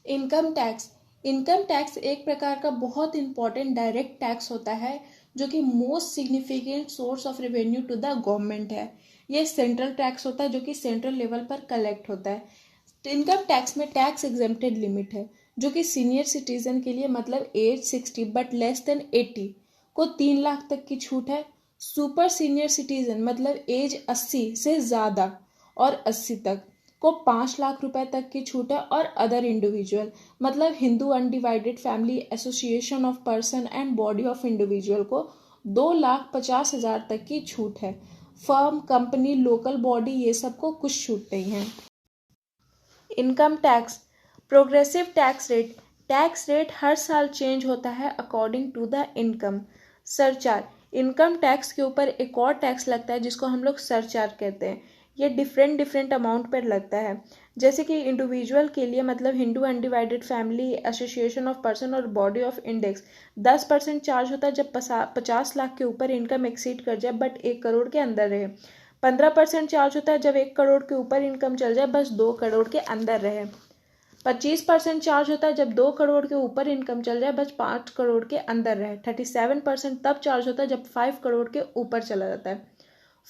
Income tax एक प्रकार का बहुत इंपॉर्टेंट डायरेक्ट टैक्स होता है जो कि most significant source of revenue to the government है। ये सेंट्रल टैक्स होता है जो कि सेंट्रल लेवल पर कलेक्ट होता है। इनकम टैक्स में टैक्स एग्जेम्प्टेड लिमिट है जो कि सीनियर सिटीजन के लिए मतलब एज 60 बट लेस देन 80 को 3 लाख तक की छूट है। सुपर सीनियर सिटीजन मतलब एज 80 से ज़्यादा और 80 तक को 5 लाख रुपए तक की छूट है। और अदर इंडिविजुअल मतलब Hindu undivided family association of person and body of individual को 2,50,000 तक की छूट है। फर्म, कंपनी, लोकल बॉडी ये सब को कुछ छूट नहीं है। Income tax progressive tax rate हर साल चेंज होता है according to the income. Surcharge income tax के ऊपर एक और टैक्स लगता है जिसको हम लोग सरचार्ज कहते हैं। ये डिफरेंट अमाउंट पर लगता है। जैसे कि इंडिविजुअल के लिए मतलब Hindu undivided family association of person और बॉडी ऑफ इंडेक्स 10% चार्ज होता है जब 50 लाख के ऊपर इनकम एक्सीड कर जाए बट 1 करोड़ के अंदर रहे। 15% चार्ज होता है जब 1 करोड़ के ऊपर इनकम चल जाए बस 2 करोड़ के अंदर रहे। 25% चार्ज होता है जब 2 करोड़ के ऊपर इनकम चल जाए बस 5 करोड़ के अंदर रहे। 37% तब चार्ज होता है जब 5 करोड़ के ऊपर चला जाता है।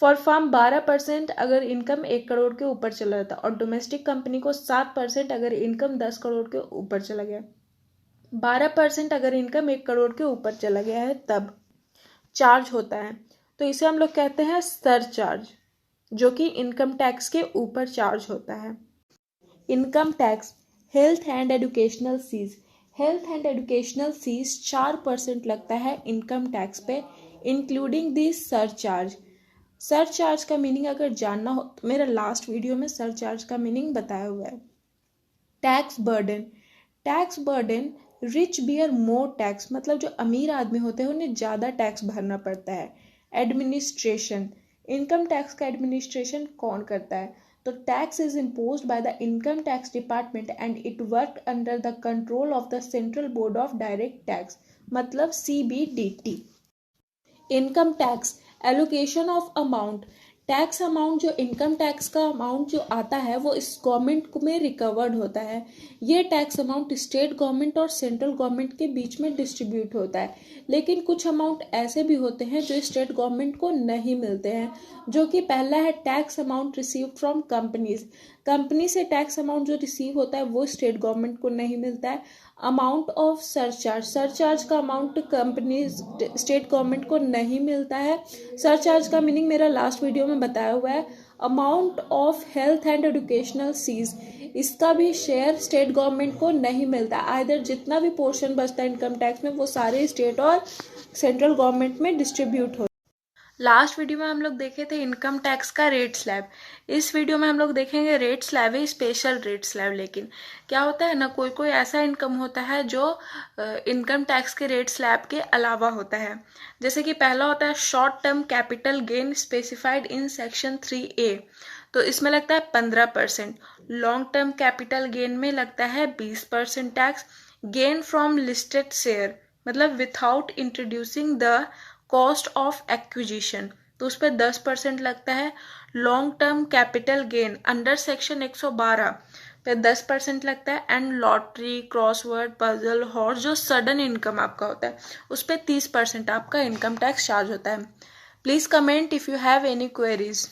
फॉर फार्म 12% अगर इनकम 1 करोड़ के ऊपर चला जाता है और डोमेस्टिक कंपनी को 7% अगर इनकम 10 करोड़ के ऊपर चला गया। 12% अगर इनकम 1 करोड़ के ऊपर चला गया है तब चार्ज होता है। तो इसे हम लोग कहते हैं सरचार्ज जो कि इनकम टैक्स के ऊपर चार्ज होता है। Income tax health and educational fees 4% लगता है इनकम टैक्स पे इंक्लूडिंग दिस सरचार्ज। सरचार्ज का मीनिंग अगर जानना हो तो मेरा लास्ट वीडियो में सरचार्ज का मीनिंग बताया हुआ है। Tax burden rich bear more tax मतलब जो अमीर आदमी होते हैं उन्हें ज़्यादा टैक्स भरना पड़ता है। एडमिनिस्ट्रेशन इनकम टैक्स का एडमिनिस्ट्रेशन कौन करता है? तो tax is imposed by the income tax department and it work under the control of the central board of direct tax मतलब CBDT। Income tax allocation of amount tax amount जो income tax का amount जो आता है वो इस government में recovered होता है। ये टैक्स अमाउंट स्टेट गवर्नमेंट और सेंट्रल गवर्नमेंट के बीच में डिस्ट्रीब्यूट होता है। लेकिन कुछ अमाउंट ऐसे भी होते हैं जो स्टेट गवर्नमेंट को नहीं मिलते हैं, जो कि पहला है tax amount receive from companies. Company से टैक्स अमाउंट जो रिसीव होता है वो स्टेट गवर्नमेंट को नहीं मिलता है। अमाउंट ऑफ सरचार्ज का अमाउंट कंपनी स्टेट गवर्नमेंट को नहीं मिलता है। सरचार्ज का मीनिंग मेरा लास्ट वीडियो में बताया हुआ है। Amount of health and educational fees इसका भी शेयर स्टेट गवर्नमेंट को नहीं मिलता। आइदर जितना भी पोर्शन बचता है इनकम टैक्स में वो सारे स्टेट और सेंट्रल गवर्नमेंट में डिस्ट्रीब्यूट हो। लास्ट वीडियो में हम लोग देखे थे इनकम टैक्स का रेट स्लैब। इस वीडियो में हम लोग देखेंगे रेट स्लैब है, स्पेशल रेट स्लैब। लेकिन क्या होता है ना, कोई कोई ऐसा इनकम होता है जो इनकम टैक्स के रेट स्लैब के अलावा होता है। जैसे कि पहला होता है short term capital gain specified in section 3A, तो इसमें लगता है 15%। लॉन्ग टर्म कैपिटल गेन में लगता है 20% tax. Gain from listed share मतलब without introducing the cost of acquisition तो उस पर 10% लगता है। Long term capital gain under section 112 पे 10% लगता है। And lottery, crossword, puzzle, horse जो सडन इनकम आपका होता है उस पर 30% आपका इनकम टैक्स चार्ज होता है। Please comment if you have any queries.